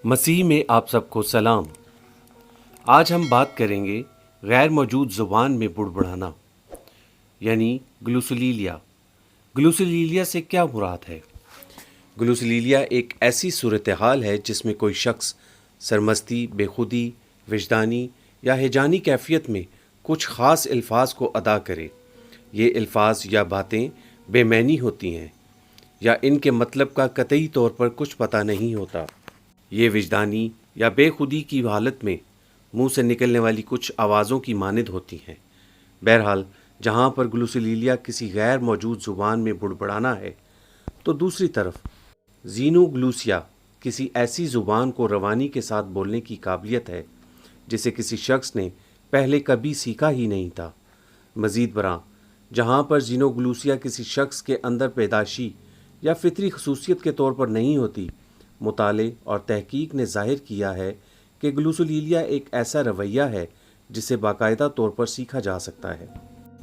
मसीह में आप सबको सलाम। आज हम बात करेंगे गैर मौजूद ज़ुबान में बुड़बुड़ाना यानी ग्लूसोलीलिया। ग्लूसोलीलिया से क्या मुराद है? ग्लूसोलीलिया एक ऐसी सूरत हाल है जिसमें कोई शख्स सरमस्ती, बेखुदी, विजदानी या हिजानी कैफियत में कुछ ख़ास अल्फाज को अदा करे। ये अल्फाज या बातें बेमैनी होती हैं या इनके मतलब का कतई तौर पर कुछ पता नहीं होता। ये विजदानी या बेखुदी की हालत में मुंह से निकलने वाली कुछ आवाज़ों की मानिंद होती हैं। बहरहाल, जहाँ पर ग्लूसोलीलिया किसी गैर मौजूद ज़ुबान में बुड़बुड़ाना है, तो दूसरी तरफ ज़ीनोग्लूसिया किसी ऐसी ज़ुबान को रवानी के साथ बोलने की काबिलियत है जिसे किसी शख्स ने पहले कभी सीखा ही नहीं था। मज़ीद बरां, जहाँ पर ज़ीनोग्लूसिया किसी शख्स के अंदर पैदाशी या फितरी खसूसियत के तौर पर नहीं होती, मुताले और तहकीक ने ज़ाहिर किया है कि ग्लूसोलीलिया एक ऐसा रवैया है जिसे बाकायदा तौर पर सीखा जा सकता है।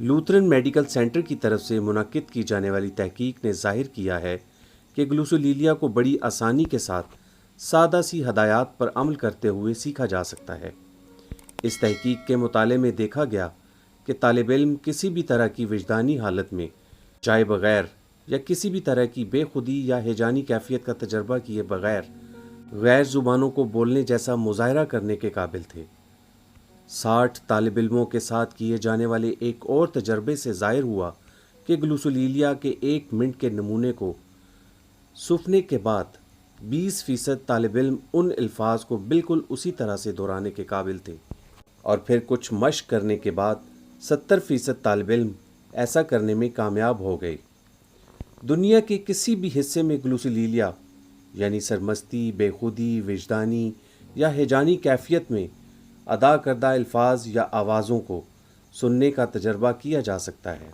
लूथरन मेडिकल सेंटर की तरफ से मुनक्किद की जाने वाली तहकीक ने ज़ाहिर किया है कि ग्लूसोलीलिया को बड़ी आसानी के साथ सादा सी हदायत पर अमल करते हुए सीखा जा सकता है। इस तहकीक के मुताले में देखा गया कि तालिब इल्म किसी भी तरह की विजदानी हालत में चाहे बग़ैर या किसी भी तरह की बेखुदी या हिजानी कैफियत का तजर्बा किए बगैर गैर ज़ुबानों को बोलने जैसा मुज़ाहरा करने के काबिल थे। 60 तालिब इल्मों के साथ किए जाने वाले एक और तजर्बे से ज़ाहिर हुआ कि ग्लूसोलीलिया के 1 मिनट के नमूने को सुनने के बाद 20% तालिब इल्म उन अल्फाज को बिल्कुल उसी तरह से दोहराने के काबिल थे, और फिर कुछ मश्क करने के बाद 70% तालिब इल्म ऐसा करने में कामयाब हो गए। दुनिया के किसी भी हिस्से में ग्लूसोलीलिया यानी सरमस्ती, बेखुदी, विजदानी या हिजानी कैफियत में अदा करदा अल्फाज या आवाज़ों को सुनने का तजर्बा किया जा सकता है।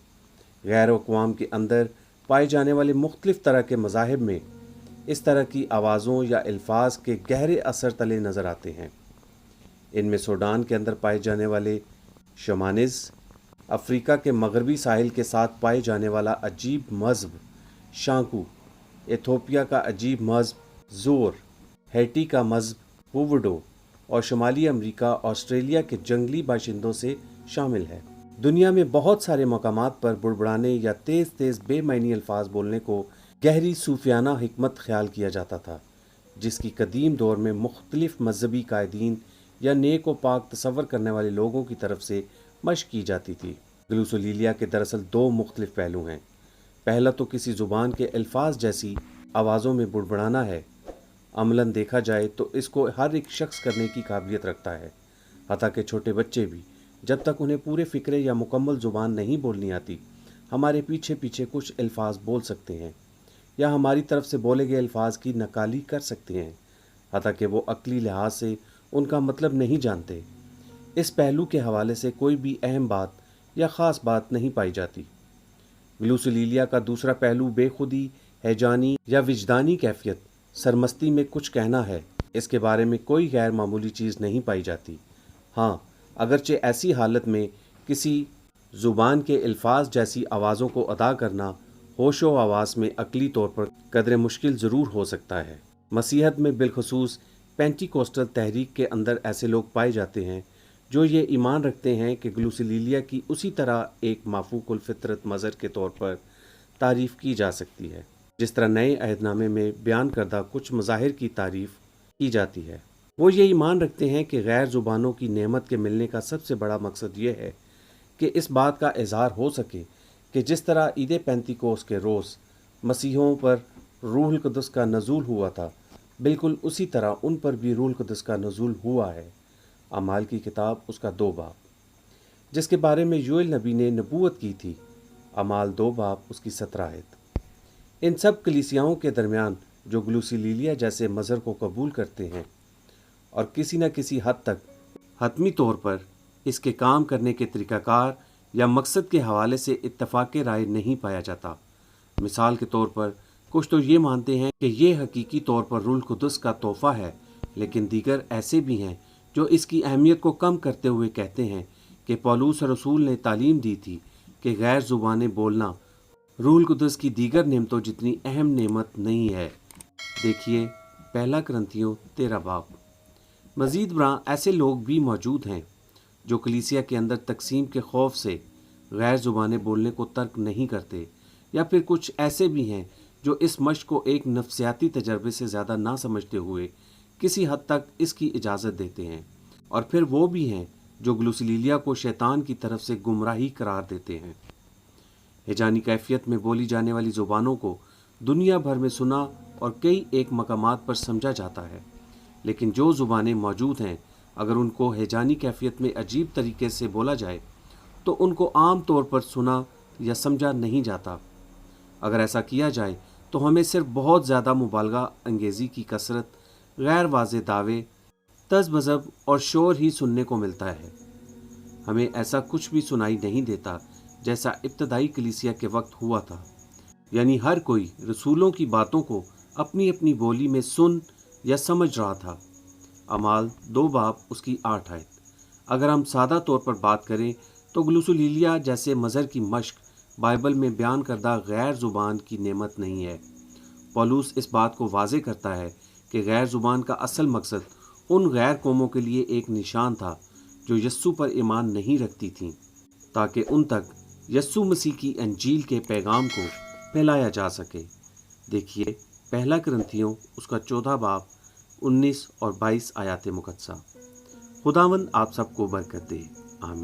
गैर अक़वाम के अंदर पाए जाने वाले मुख्तलिफ़ तरह के मज़ाहिब में इस तरह की आवाज़ों या अल्फाज के गहरे असर तले नज़र आते हैं। इनमें सूडान के अंदर पाए जाने वाले शमानिज़, अफ्रीका के मगरबी साहिल के साथ पाए जाने वाला अजीब मज़हब शांकू, एथोपिया का अजीब मज़हब ज़ोर, हैटी का मज़हब वुवडो और शुमाली अमरीका, ऑस्ट्रेलिया के जंगली बाशिंदों से शामिल है। दुनिया में बहुत सारे मकामात पर बुड़बुड़ाने या तेज़ तेज़ बेमैनी अल्फाज बोलने को गहरी सूफियाना हिकमत ख्याल किया जाता था, जिसकी कदीम दौर में मुख्तलिफ मजहबी कायदीन या नेक व पाक तसव्वुर करने वाले लोगों की तरफ से मश्क की जाती थी। ग्लूसोलीलिया के दरअसल 2 मुख्तलिफ पहलू हैं। पहला तो किसी ज़ुबान के अल्फाज जैसी आवाज़ों में बुड़बुड़ाना है। अमलन देखा जाए तो इसको हर एक शख्स करने की काबिलियत रखता है, हत्ता कि छोटे बच्चे भी, जब तक उन्हें पूरे फ़िक्रे या मुकम्मल ज़ुबान नहीं बोलनी आती, हमारे पीछे पीछे कुछ अल्फाज बोल सकते हैं या हमारी तरफ से बोले गए अल्फाज की नकाली कर सकते हैं, हत्ता कि वो अक्ली लिहाज से उनका मतलब नहीं जानते। इस पहलू के हवाले से कोई भी अहम बात या ख़ास बात नहीं पाई जाती। ग्लूसोलीलिया का दूसरा पहलू बेखुदी, हैजानी या विजदानी कैफियत, सरमस्ती में कुछ कहना है। इसके बारे में कोई गैर मामूली चीज़ नहीं पाई जाती। हाँ, अगरचे ऐसी हालत में किसी ज़ुबान के अल्फाज जैसी आवाज़ों को अदा करना होशो आवाज़ में अकली तौर पर कदरे मुश्किल ज़रूर हो सकता है। मसीहत में बिलखसूस पेंटिकोस्टल तहरीक के अंदर ऐसे लोग पाए जाते हैं जो ये ईमान रखते हैं कि ग्लूसोलीलिया की उसी तरह एक माफूकुल फितरत मज़हर के तौर पर तारीफ़ की जा सकती है जिस तरह नए अहदनामे में बयान करदा कुछ मज़ाहिर की तारीफ़ की जाती है। वो ये ईमान रखते हैं कि गैर ज़ुबानों की नेमत के मिलने का सबसे बड़ा मकसद ये है कि इस बात का इज़हार हो सके कि जिस तरह ईद पेंतिकोस के रोज़ मसीहों पर रूहुल कुदस का नज़ूल हुआ था, बिल्कुल उसी तरह उन पर भी रूहुल कुदस का नज़ूल हुआ है। अमाल की किताब उसका 2 बाब, जिसके बारे में योएल नबी ने नबूवत की थी, अमाल 2 बाब उसकी 17 आयत। इन सब कलीसियाओं के दरमियान जो ग्लूसोलीलिया जैसे मज़हर को कबूल करते हैं और किसी न किसी हद तक हतमी तौर पर इसके काम करने के तरीक़ाकार या मकसद के हवाले से इत्तफ़ाक़ राय नहीं पाया जाता। मिसाल के तौर पर कुछ तो ये मानते हैं कि ये हकीकी तौर पर रूहुल कुदस का तोहफ़ा है, लेकिन दीगर ऐसे भी हैं जो इसकी अहमियत को कम करते हुए कहते हैं कि पौलुस रसूल ने तालीम दी थी कि गैर ज़ुबानें बोलना रूहुल कुदस की दीगर नेमतों जितनी अहम नेमत नहीं है। देखिए پہلا کرنتھیوں 13 باب۔ مزید برآں ایسے لوگ بھی موجود ہیں جو کلیسیا کے اندر تقسیم کے خوف سے غیر زبانیں بولنے کو ترک نہیں کرتے، یا پھر کچھ ایسے بھی ہیں جو اس مشق کو ایک نفسیاتی تجربے سے زیادہ نہ سمجھتے ہوئے کسی حد تک اس کی اجازت دیتے ہیں، اور پھر وہ بھی ہیں جو گلوسلیلیا کو شیطان کی طرف سے گمراہی قرار دیتے ہیں۔ ہیجانی کیفیت میں بولی جانے والی زبانوں کو دنیا بھر میں سنا اور کئی ایک مقامات پر سمجھا جاتا ہے، لیکن جو زبانیں موجود ہیں اگر ان کو ہیجانی کیفیت میں عجیب طریقے سے بولا جائے تو ان کو عام طور پر سنا یا سمجھا نہیں جاتا۔ اگر ایسا کیا جائے تو ہمیں صرف بہت زیادہ مبالغہ انگیزی کی کثرت، غیر واضح دعوے، تذبذب اور شور ہی سننے کو ملتا ہے۔ ہمیں ایسا کچھ بھی سنائی نہیں دیتا جیسا ابتدائی کلیسیا کے وقت ہوا تھا، یعنی ہر کوئی رسولوں کی باتوں کو اپنی اپنی بولی میں سن یا سمجھ رہا تھا۔ اعمال 2 باب اس کی 8 آیت۔ اگر ہم سادہ طور پر بات کریں تو گلوسلیلیا جیسے مظہر کی مشق بائبل میں بیان کردہ غیر زبان کی نعمت نہیں ہے۔ پولس اس بات کو واضح کرتا ہے کہ غیر زبان کا اصل مقصد ان غیر قوموں کے لیے ایک نشان تھا جو یسوع پر ایمان نہیں رکھتی تھیں، تاکہ ان تک یسوع مسیح کی انجیل کے پیغام کو پھیلایا جا سکے۔ دیکھیے پہلا کرنتھیوں اس کا 14 باب 19 اور 22 آیات مقدسہ۔ خداوند آپ سب کو برکت دے، آمین۔